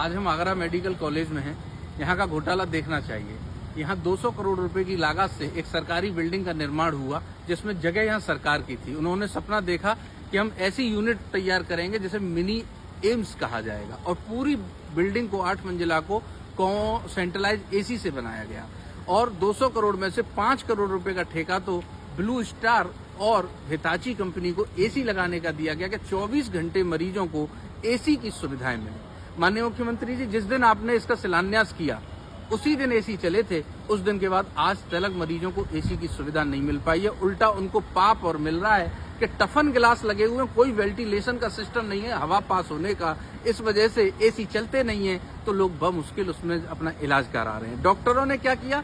आज हम Agra medical college में हैं। यहाँ का घोटाला देखना चाहिए। यहाँ 200 करोड़ रुपए की लागत से एक सरकारी बिल्डिंग का निर्माण हुआ, जिसमें जगह यहाँ सरकार की थी। उन्होंने सपना देखा कि हम ऐसी यूनिट तैयार करेंगे जिसे मिनी एम्स कहा जाएगा, और पूरी बिल्डिंग को 8 मंजिला को सेंट्रलाइज एसी से बनाया गया। और 200 करोड़ में से 5 करोड़ रुपए का ठेका तो ब्लू स्टार और हिताची कंपनी को एसी लगाने का दिया गया कि 24 घंटे मरीजों को एसी की सुविधाएं मिले। माननीय मुख्यमंत्री जी, जिस दिन आपने इसका शिलान्यास किया उसी दिन एसी चले थे। उस दिन के बाद आज तक मरीजों को एसी की सुविधा नहीं मिल पाई है। उल्टा उनको पाप और मिल रहा है कि टफन गिलास लगे हुए हैं, कोई वेंटिलेशन का सिस्टम नहीं है हवा पास होने का। इस वजह से एसी चलते नहीं है तो लोग बमुश्किल उसमें अपना इलाज करा रहे हैं। डॉक्टरों ने क्या किया,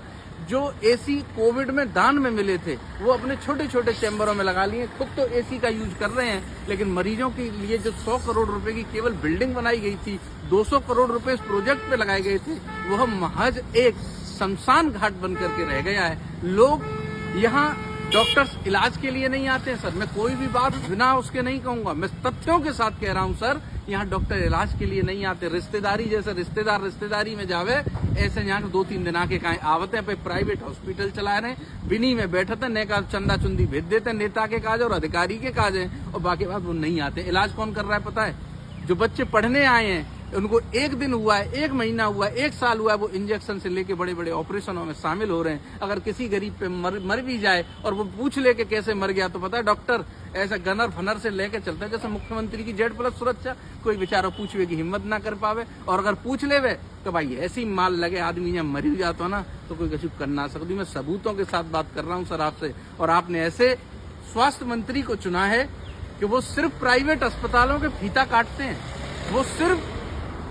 जो एसी कोविड में दान में मिले थे वो अपने छोटे छोटे चैम्बरों में लगा लिए। खुद तो एसी का यूज कर रहे हैं, लेकिन मरीजों के लिए जो 100 करोड़ रुपए की केवल बिल्डिंग बनाई गई थी, 200 करोड़ रुपए इस प्रोजेक्ट पे लगाए गए थे, वह महज एक शमशान घाट बन करके रह गया है। लोग यहाँ डॉक्टर्स इलाज के लिए नहीं आते हैं सर। मैं कोई भी बात बिना उसके नहीं कहूंगा, मैं तथ्यों के साथ कह रहा हूं सर। यहाँ डॉक्टर इलाज के लिए नहीं आते। रिश्तेदारी जैसे रिश्तेदार रिश्तेदारी में जावे, ऐसे यहाँ 2-3 दिन आके कहीं आवते हैं। प्राइवेट हॉस्पिटल चला रहे हैं, बिनी में बैठते ने का चंदा चुंदी भेज देते हैं, नेता के काज और अधिकारी के काज है, और बाकी बात वो नहीं आते। इलाज कौन कर रहा है पता है? जो बच्चे पढ़ने आए हैं उनको 1 दिन हुआ है, 1 महीना हुआ है, 1 साल हुआ है, वो इंजेक्शन से लेके बड़े बड़े ऑपरेशनों में शामिल हो रहे हैं। अगर किसी गरीब पे मर भी जाए और वो पूछ ले के कैसे मर गया, तो पता है डॉक्टर ऐसा गनर फनर से लेके चलते हैं जैसे मुख्यमंत्री की Z+ सुरक्षा। कोई बेचारा पूछवे की हिम्मत ना कर पावे, और अगर पूछ लेवे तो भाई ऐसी माल लगे आदमी जब मरी जाता हो ना तो कोई कछु कर ना सकती। मैं सबूतों के साथ बात कर रहा हूँ सर आपसे। और आपने ऐसे स्वास्थ्य मंत्री को चुना है कि वो सिर्फ प्राइवेट अस्पतालों के फीता काटते हैं। वो सिर्फ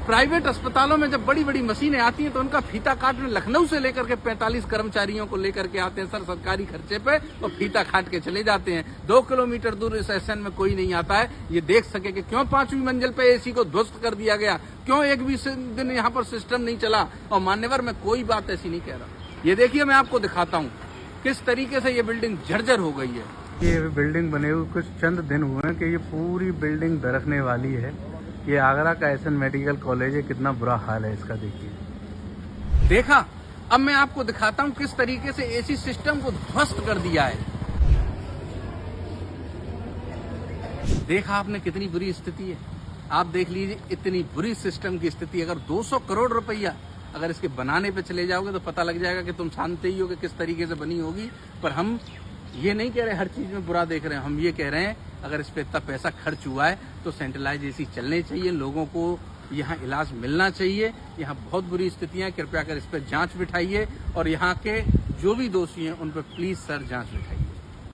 प्राइवेट अस्पतालों में जब बड़ी बड़ी मशीनें आती हैं तो उनका फीता काटने लखनऊ से लेकर के 45 कर्मचारियों को लेकर के आते हैं सर, सरकारी खर्चे पे, और फीता काट के चले जाते हैं। 2 किलोमीटर दूर इस सेशन में कोई नहीं आता है ये देख सके कि क्यों 5वीं मंजिल पे एसी को ध्वस्त कर दिया गया, क्यों एक भी दिन यहाँ पर सिस्टम नहीं चला। और मान्यवर, मैं कोई बात ऐसी नहीं कह रहा। ये देखिए, मैं आपको दिखाता हूँ किस तरीके से ये बिल्डिंग जर्जर हो गई है। ये बिल्डिंग बने हुए कुछ चंद दिन हुए हैं कि ये पूरी बिल्डिंग दरकने वाली है। ये आगरा का एसएन मेडिकल कॉलेज है, कितना बुरा हाल है इसका देखिए। देखा, अब मैं आपको दिखाता हूँ किस तरीके से एसी सिस्टम को ध्वस्त कर दिया है। देखा आपने कितनी बुरी स्थिति है। आप देख लीजिए इतनी बुरी सिस्टम की स्थिति। अगर 200 करोड़ रुपया अगर इसके बनाने पे चले जाओगे तो पता लग जाएगा कि तुम जानते ही हो कि किस तरीके से बनी होगी। पर हम ये नहीं कह रहे हर चीज में बुरा देख रहे हैं, हम ये कह रहे हैं अगर इस पे इतना पैसा खर्च हुआ है तो सेंट्रलाइज एसी चलने चाहिए, लोगों को यहाँ इलाज मिलना चाहिए। यहाँ बहुत बुरी स्थितियां, कृपया कर इस पे जांच बिठाइए, और यहाँ के जो भी दोषी हैं उन पर प्लीज सर जांच बिठाइए।